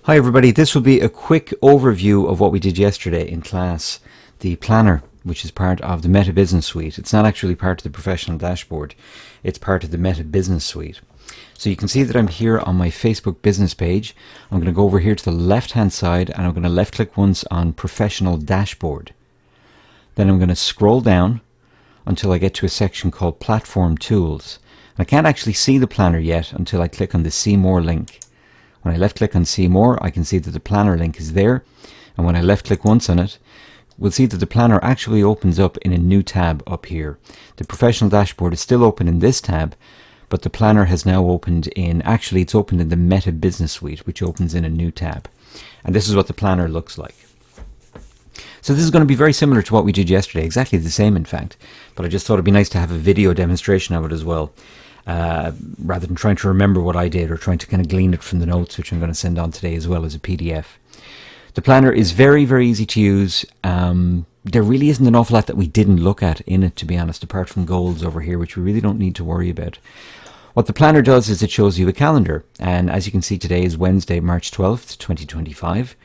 Hi everybody, this will be a quick overview of what we did yesterday in class. The planner, which is part of the Meta Business Suite. It's not actually part of the professional dashboard, it's part of the Meta Business Suite. So you can see that I'm here on my Facebook business page. I'm going to go over here to the left hand side and I'm going to left click once on professional dashboard. Then I'm going to scroll down until I get to a section called platform tools. And I can't actually see the planner yet until I click on the see more link. When I left click on see more, I can see that the planner link is there, and when I left click once on it, we'll see that the planner actually opens up in a new tab up here. The professional dashboard is still open in this tab, but the planner has now opened in, actually it's opened in the Meta Business Suite, which opens in a new tab. And this is what the planner looks like. So this is going to be very similar to what we did yesterday, exactly the same in fact, but I just thought it'd be nice to have a video demonstration of it as well. Rather than trying to remember what I did or trying to kind of glean it from the notes, which I'm going to send on today as well as a PDF. The planner is very, very easy to use. There really isn't an awful lot that we didn't look at in it, to be honest, apart from goals over here, which we really don't need to worry about. What the planner does is it shows you a calendar. And as you can see, today is Wednesday, March 12th, 2025.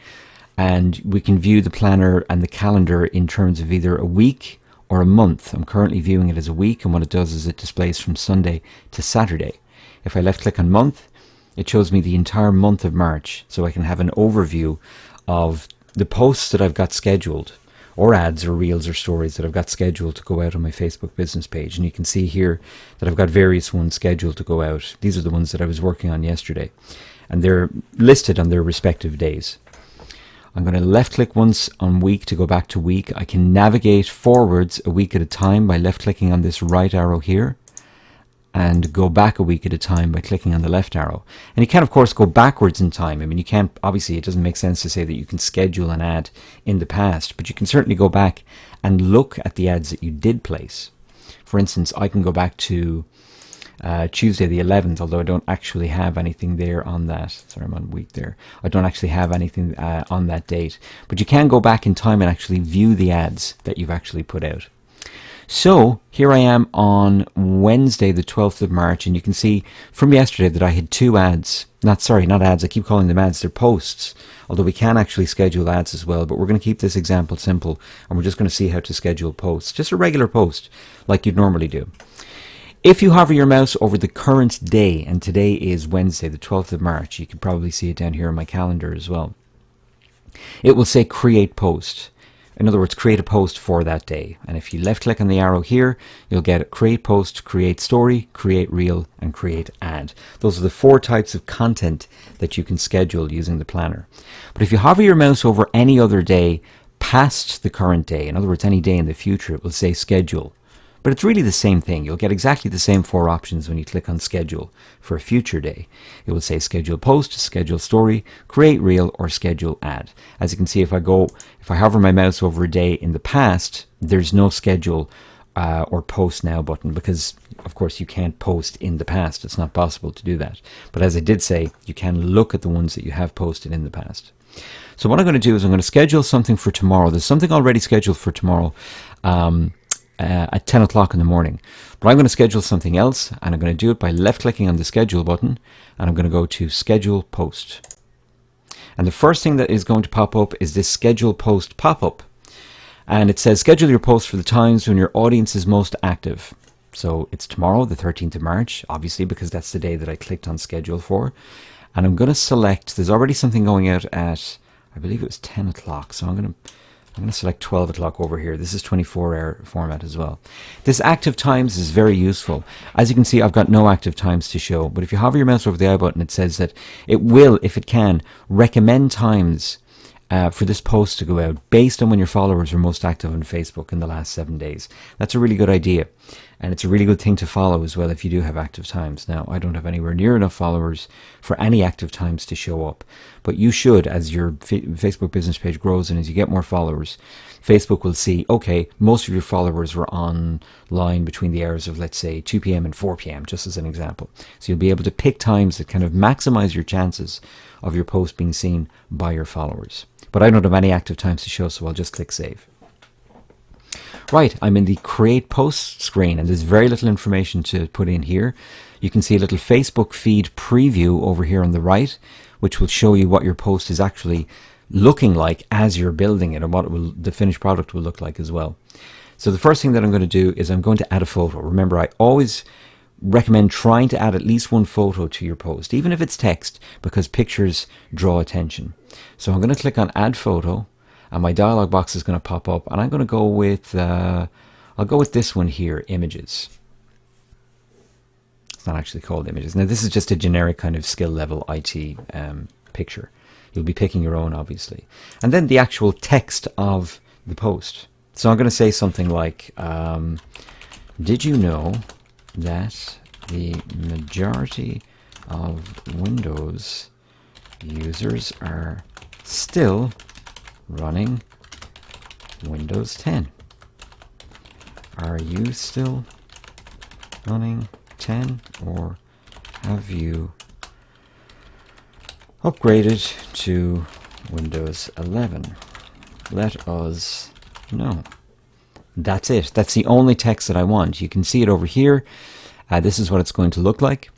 And we can view the planner and the calendar in terms of either a week or a month. I'm currently viewing it as a week, and what it does is it displays from Sunday to Saturday. If I left click on month, it shows me the entire month of March, so I can have an overview of the posts that I've got scheduled, or ads or reels or stories that I've got scheduled to go out on my Facebook business page. And you can see here that I've got various ones scheduled to go out. These are the ones that I was working on yesterday, and they're listed on their respective days. I'm going to left click once on week to go back to week. I can navigate forwards a week at a time by left clicking on this right arrow here, and go back a week at a time by clicking on the left arrow. And you can of course go backwards in time. I mean, you can't, obviously it doesn't make sense to say that you can schedule an ad in the past, but you can certainly go back and look at the ads that you did place. For instance, I can go back to Tuesday the 11th, although I don't actually have anything there on that. Sorry, I'm on week there. I don't actually have anything on that date. But you can go back in time and actually view the ads that you've actually put out. So here I am on Wednesday the 12th of March, and you can see from yesterday that I had two ads. Not ads, I keep calling them ads, they're posts. Although we can actually schedule ads as well, but we're going to keep this example simple, and we're just going to see how to schedule posts. Just a regular post like you'd normally do. If you hover your mouse over the current day, and today is Wednesday, the 12th of March, you can probably see it down here on my calendar as well. It will say create post. In other words, create a post for that day. And if you left click on the arrow here, you'll get create post, create story, create reel, and create ad. Those are the four types of content that you can schedule using the planner. But if you hover your mouse over any other day past the current day, in other words, any day in the future, it will say schedule. But it's really the same thing. You'll get exactly the same four options when you click on schedule for a future day. It will say schedule post, schedule story, create reel, or schedule ad. As you can see, if I hover my mouse over a day in the past, there's no schedule or post now button, because of course you can't post in the past. It's not possible to do that. But as I did say, you can look at the ones that you have posted in the past. So what I'm going to do is I'm going to schedule something for tomorrow. There's something already scheduled for tomorrow. At 10 o'clock in the morning. But I'm going to schedule something else, and I'm going to do it by left clicking on the schedule button, and I'm going to go to schedule post. And the first thing that is going to pop up is this schedule post pop-up, and it says schedule your post for the times when your audience is most active. So it's tomorrow, the 13th of March, obviously, because that's the day that I clicked on schedule for. And I'm going to select, there's already something going out at, I believe it was 10 o'clock, so I'm going to select 12 o'clock over here. This is 24-hour format as well. This active times is very useful. As you can see, I've got no active times to show, but if you hover your mouse over the I button, it says that it will, if it can, recommend times for this post to go out based on when your followers were most active on Facebook in the last 7 days. That's a really good idea, and it's a really good thing to follow as well if you do have active times. Now, I don't have anywhere near enough followers for any active times to show up, but you should, as your Facebook business page grows and as you get more followers, Facebook will see, okay, most of your followers were online between the hours of, let's say, 2 p.m. and 4 p.m., just as an example. So you'll be able to pick times that kind of maximize your chances of your post being seen by your followers. But I don't have any active times to show, so I'll just click save. Right, I'm in the create post screen, and there's very little information to put in here. You can see a little Facebook feed preview over here on the right, which will show you what your post is actually looking like as you're building it, and what the finished product will look like as well. So the first thing that I'm going to do is I'm going to add a photo. Remember, I always recommend trying to add at least one photo to your post, even if it's text, because pictures draw attention. So I'm going to click on Add Photo, and my dialog box is going to pop up, and I'm going to go with I'll go with this one here, Images. It's not actually called Images. Now this is just a generic kind of skill level IT picture. You'll be picking your own, obviously. And then the actual text of the post. So I'm going to say something like, did you know that the majority of Windows users are still running Windows 10? Are you still running 10, or have you upgraded to Windows 11? Let us know. That's it. That's the only text that I want. You can see it over here. This is what it's going to look like.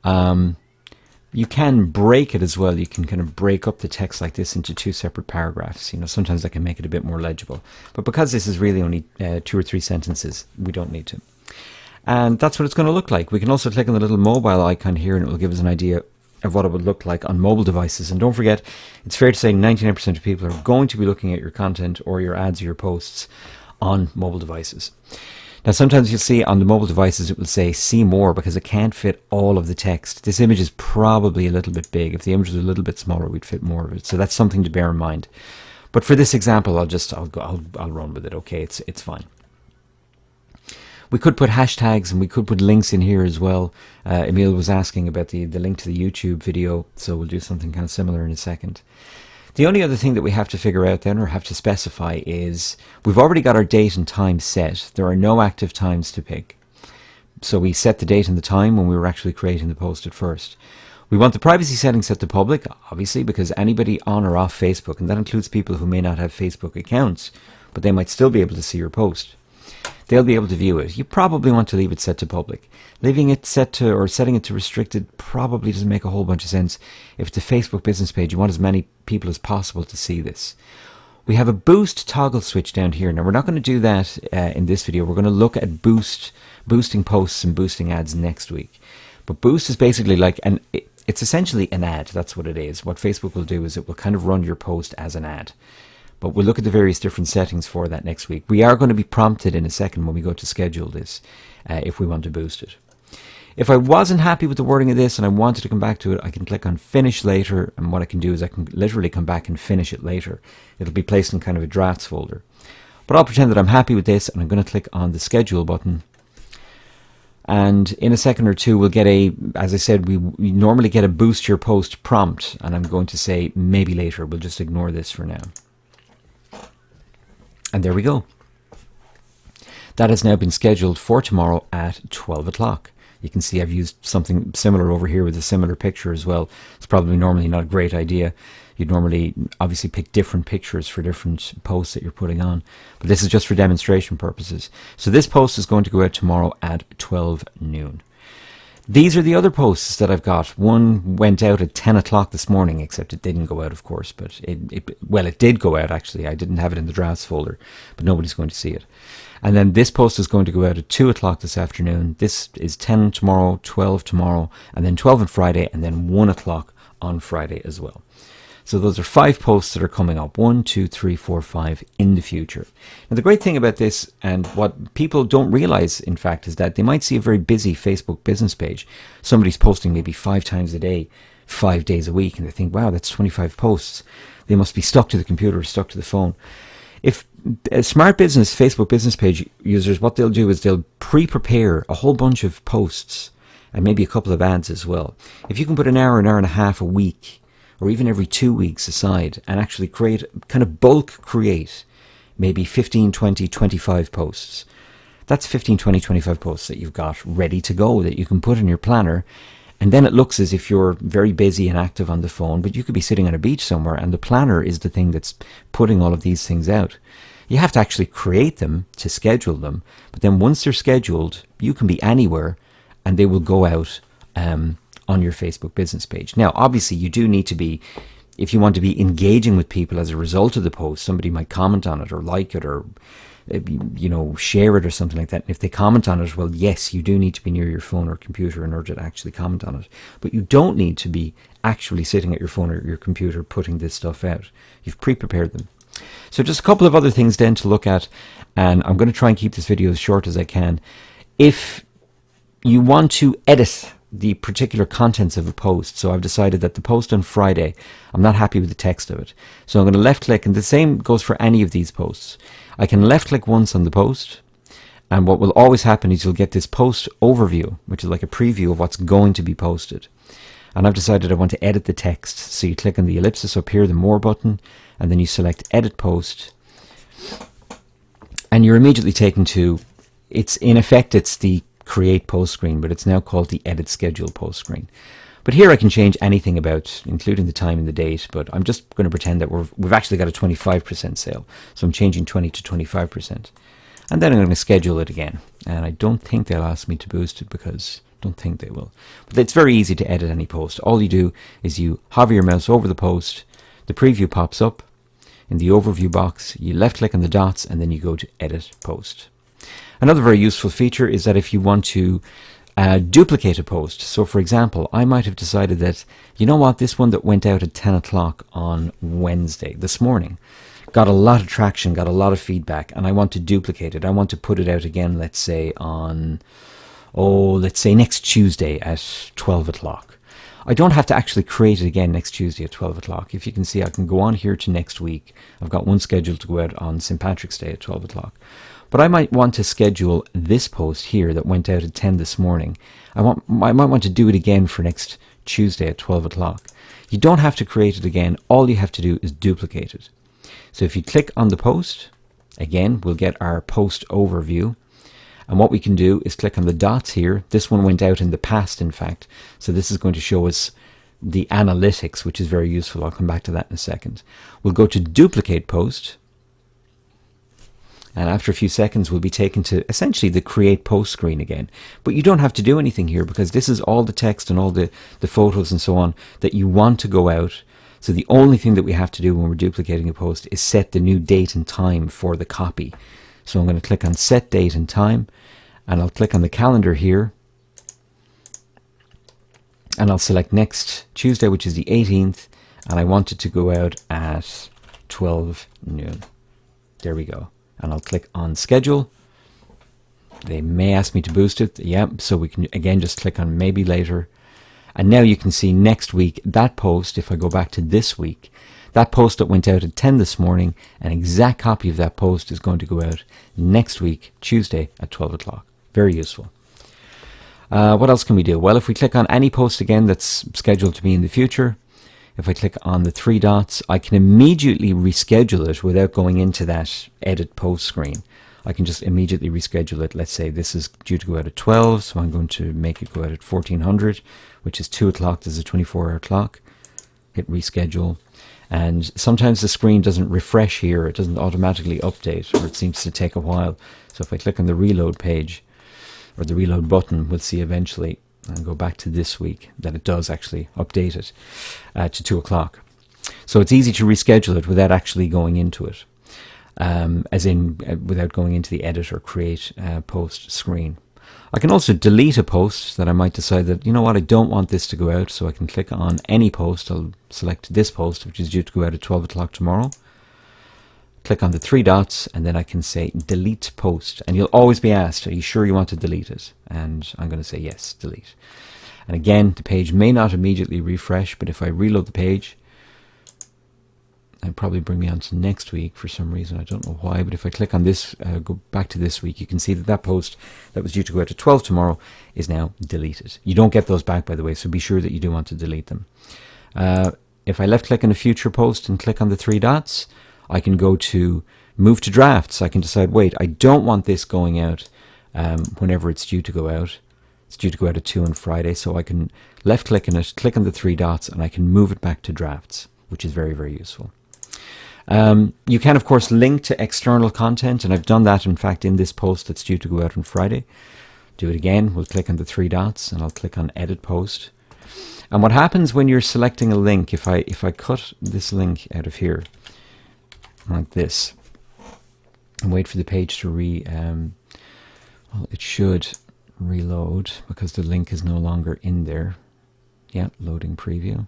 You can break it as well. You can kind of break up the text like this into two separate paragraphs. You know, sometimes that can make it a bit more legible. But because this is really only 2 or 3 sentences, we don't need to. And that's what it's going to look like. We can also click on the little mobile icon here, and it will give us an idea of what it would look like on mobile devices. And don't forget, it's fair to say 99% of people are going to be looking at your content or your ads or your posts on mobile devices. Now sometimes you'll see on the mobile devices it will say see more, because it can't fit all of the text. This image is probably a little bit big. If the image was a little bit smaller, we'd fit more of it. So that's something to bear in mind. But for this example, I'll run with it. Okay, it's fine. We could put hashtags, and we could put links in here as well. Emil was asking about the link to the YouTube video, so we'll do something kind of similar in a second. The only other thing that we have to figure out then, or have to specify, is we've already got our date and time set. There are no active times to pick. So we set the date and the time when we were actually creating the post at first. We want the privacy settings set to public, obviously, because anybody on or off Facebook, and that includes people who may not have Facebook accounts, but they might still be able to see your post. They'll be able to view it. You probably want to leave it set to public. Leaving it set to, or setting it to restricted, probably doesn't make a whole bunch of sense. If it's a Facebook business page, you want as many people as possible to see this. We have a boost toggle switch down here. Now we're not going to do that in this video. We're going to look at boosting posts and boosting ads next week. But boost is basically like it's essentially an ad. That's what it is. What Facebook will do is it will kind of run your post as an ad. But we'll look at the various different settings for that next week. We are going to be prompted in a second when we go to schedule this if we want to boost it. If I wasn't happy with the wording of this and I wanted to come back to it, I can click on finish later, and what I can do is I can literally come back and finish it later. It'll be placed in kind of a drafts folder. But I'll pretend that I'm happy with this, and I'm going to click on the schedule button. And in a second or two we'll get as I said, we normally get a boost your post prompt, and I'm going to say maybe later. We'll just ignore this for now. And there we go. That has now been scheduled for tomorrow at 12 o'clock. You can see I've used something similar over here with a similar picture as well. It's probably normally not a great idea. You'd normally obviously pick different pictures for different posts that you're putting on. But this is just for demonstration purposes. So this post is going to go out tomorrow at 12 noon. These are the other posts that I've got. One went out at 10 o'clock this morning, except it didn't go out, of course. But it did go out, actually. I didn't have it in the drafts folder, but nobody's going to see it. And then this post is going to go out at 2 o'clock this afternoon. This is 10 tomorrow, 12 tomorrow, and then 12 on Friday, and then 1 o'clock on Friday as well. So those are 5 posts that are coming up. 1, 2, 3, 4, 5 in the future. Now the great thing about this, and what people don't realize, in fact, is that they might see a very busy Facebook business page. Somebody's posting maybe 5 times a day, 5 days a week, and they think, wow, that's 25 posts. They must be stuck to the computer or stuck to the phone. If a smart business, Facebook business page users, what they'll do is they'll pre-prepare a whole bunch of posts and maybe a couple of ads as well. If you can put an hour and a half a week, or even every 2 weeks aside, and actually bulk create maybe 15, 20, 25 posts. That's 15, 20, 25 posts that you've got ready to go that you can put in your planner. And then it looks as if you're very busy and active on the phone, but you could be sitting on a beach somewhere, and the planner is the thing that's putting all of these things out. You have to actually create them to schedule them, but then once they're scheduled, you can be anywhere and they will go out on your Facebook business page. Now, obviously, you do need to be, if you want to be engaging with people as a result of the post, somebody might comment on it or like it or share it or something like that. And if they comment on it, well, yes, you do need to be near your phone or computer in order to actually comment on it. But you don't need to be actually sitting at your phone or your computer putting this stuff out. You've pre-prepared them. So just a couple of other things then to look at, and I'm going to try and keep this video as short as I can. If you want to edit the particular contents of a post, so I've decided that the post on Friday, I'm not happy with the text of it. So I'm going to left click, and the same goes for any of these posts. I can left click once on the post, and what will always happen is you'll get this post overview, which is like a preview of what's going to be posted. And I've decided I want to edit the text. So you click on the ellipsis up here, the more button, and then you select edit post. And you're immediately taken to, it's in effect, it's the create post screen, but it's now called the edit schedule post screen. But here I can change anything about, including the time and the date, but I'm just going to pretend that we've actually got a 25% sale. So I'm changing 20 to 25%. And then I'm going to schedule it again. And I don't think they'll ask me to boost it because I don't think they will. But it's very easy to edit any post. All you do is you hover your mouse over the post, the preview pops up. In the overview box, you left click on the dots and then you go to edit post. Another very useful feature is that if you want to duplicate a post, so for example, I might have decided that, you know what, this one that went out at 10 o'clock on Wednesday, this morning, got a lot of traction, got a lot of feedback, and I want to duplicate it. I want to put it out again, let's say on, let's say next Tuesday at 12 o'clock. I don't have to actually create it again next Tuesday at 12 o'clock. If you can see, I can go on here to next week. I've got one scheduled to go out on St. Patrick's Day at 12 o'clock. But I might want to schedule this post here that went out at 10 this morning. I might want to do it again for next Tuesday at 12 o'clock. You don't have to create it again. All you have to do is duplicate it. So if you click on the post, again, we'll get our post overview. And what we can do is click on the dots here. This one went out in the past, in fact. So this is going to show us the analytics, which is very useful. I'll come back to that in a second. We'll go to duplicate post. And after a few seconds, we'll be taken to essentially the create post screen again. But you don't have to do anything here because this is all the text and all the photos and so on that you want to go out. So the only thing that we have to do when we're duplicating a post is set the new date and time for the copy. So I'm going to click on set date and time, and I'll click on the calendar here. And I'll select next Tuesday, which is the 18th, and I want it to go out at 12 noon. There we go. And I'll click on schedule. They may ask me to boost it. Yeah, so we can again just click on maybe later. And now you can see next week, that post, if I go back to this week, that post that went out at 10 this morning, an exact copy of that post is going to go out next week, Tuesday at 12 o'clock. Very useful. What else can we do? Well, if we click on any post again that's scheduled to be in the future, if I click on the three dots, I can immediately reschedule it without going into that edit post screen. I can just immediately reschedule it. Let's say this is due to go out at 12, so I'm going to make it go out at 1400, which is 2 o'clock. This is a 24-hour clock. Hit reschedule. And sometimes the screen doesn't refresh here. It doesn't automatically update, or it seems to take a while. So if I click on the reload page, or the reload button, we'll see eventually, and go back to this week, that it does actually update it to 2 o'clock. So it's easy to reschedule it without actually going into it, as in without going into the edit or create post screen. I can also delete a post that I might decide that, you know what, I don't want this to go out, so I can click on any post. I'll select this post, which is due to go out at 12 o'clock tomorrow. Click on the three dots, and then I can say delete post. And you'll always be asked, are you sure you want to delete it? And I'm going to say yes, delete. And again, the page may not immediately refresh, but if I reload the page, it'll probably bring me on to next week for some reason. I don't know why, but if I click on this, go back to this week, you can see that that post that was due to go out at 12 tomorrow is now deleted. You don't get those back, by the way, so be sure that you do want to delete them. If I left click on a future post and click on the three dots, I can go to move to drafts. I can decide, wait, I don't want this going out whenever it's due to go out. It's due to go out at 2 on Friday, so I can left click on it, click on the three dots, and I can move it back to drafts, which is very, very useful. You can, of course, link to external content, and I've done that, in fact, in this post that's due to go out on Friday. Do it again. We'll click on the three dots, and I'll click on Edit Post. And what happens when you're selecting a link, if I cut this link out of here, like this, and wait for the page to well, it should reload because the link is no longer in there. Yeah, loading preview.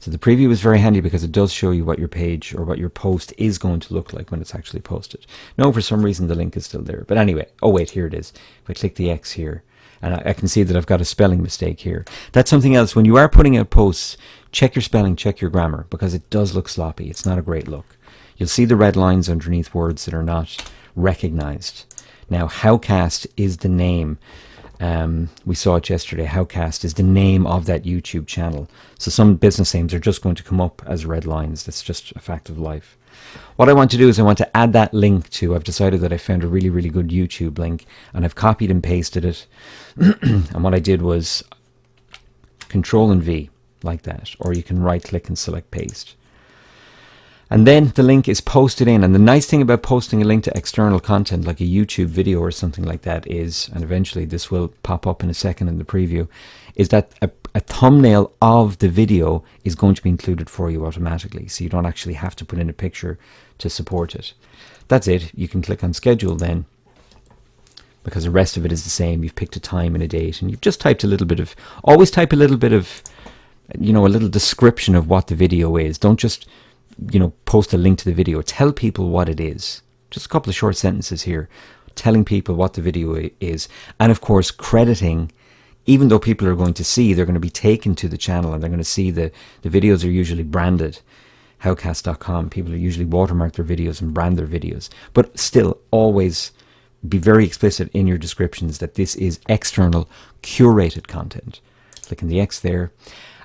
So the preview is very handy because it does show you what your page or what your post is going to look like when it's actually posted. No, for some reason the link is still there. But anyway, oh wait, here it is. If I click the X here, and I can see that I've got a spelling mistake here. That's something else. When you are putting out posts, check your spelling, check your grammar, because it does look sloppy. It's not a great look. You'll see the red lines underneath words that are not recognized. Now, Howcast is the name. We saw it yesterday. Howcast is the name of that YouTube channel. So some business names are just going to come up as red lines. That's just a fact of life. What I want to do is I want to add that link to, I've decided that I found a really, really good YouTube link, and I've copied and pasted it. And what I did was Control and V, like that. Or you can right click and select paste. And then the link is posted in. And the nice thing about posting a link to external content like a YouTube video or something like that is, and eventually this will pop up in a second in the preview, is that a thumbnail of the video is going to be included for you automatically. So you don't actually have to put in a picture to support it. That's it. You can click on schedule then, because the rest of it is the same. You've picked a time and a date, and you've just typed a little bit of, always type a little bit of, you know, a little description of what the video is. Don't just, you know, post a link to the video. Tell people what it is. Just a couple of short sentences here, telling people what the video is. And of course, crediting, even though people are going to see, they're going to be taken to the channel and they're going to see the videos are usually branded. Howcast.com, people are usually watermark their videos and brand their videos. But still, always be very explicit in your descriptions that this is external, curated content. Clicking the X there.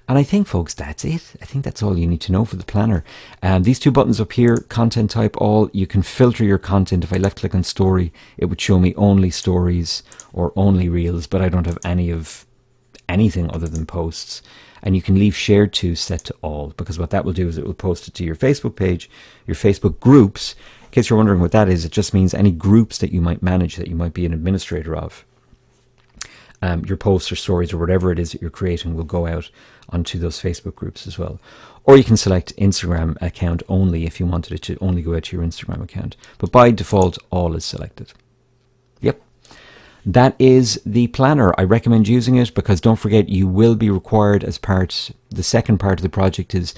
And I think, folks, that's it. I think that's all you need to know for the planner. These two buttons up here, content type all, you can filter your content. If I left click on story, it would show me only stories or only reels, but I don't have any of anything other than posts. And you can leave shared to set to all, because what that will do is it will post it to your Facebook page, your Facebook groups. In case you're wondering what that is, it just means any groups that you might manage, that you might be an administrator of. Your posts or stories or whatever it is that you're creating will go out onto those Facebook groups as well. Or you can select Instagram account only if you wanted it to only go out to your Instagram account. But by default, all is selected. Yep. That is the planner. I recommend using it because don't forget, you will be required as part, the second part of the project is,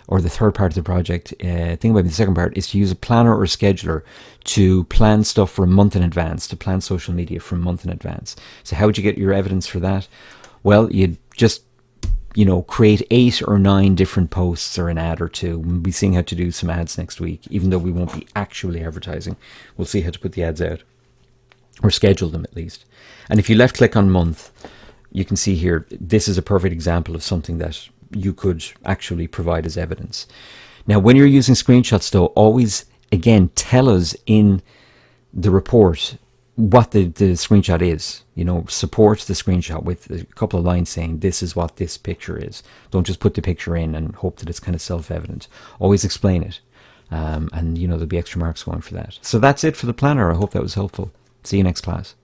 or the third part of the project, think about the second part, is to use a planner or a scheduler to plan stuff for a month in advance, to plan social media for a month in advance. So how would you get your evidence for that? Well, you just, you know, create 8 or 9 different posts or an ad or two. We'll be seeing how to do some ads next week, even though we won't be actually advertising. We'll see how to put the ads out, or schedule them at least. And if you left click on month, you can see here, this is a perfect example of something that you could actually provide as evidence. Now, when you're using screenshots, though, always, again, tell us in the report what the screenshot is. You know, support the screenshot with a couple of lines saying this is what this picture is. Don't just put the picture in and hope that it's kind of self-evident. Always explain it. And, you know, there'll be extra marks going for that. So that's it for the planner. I hope that was helpful. See you next class.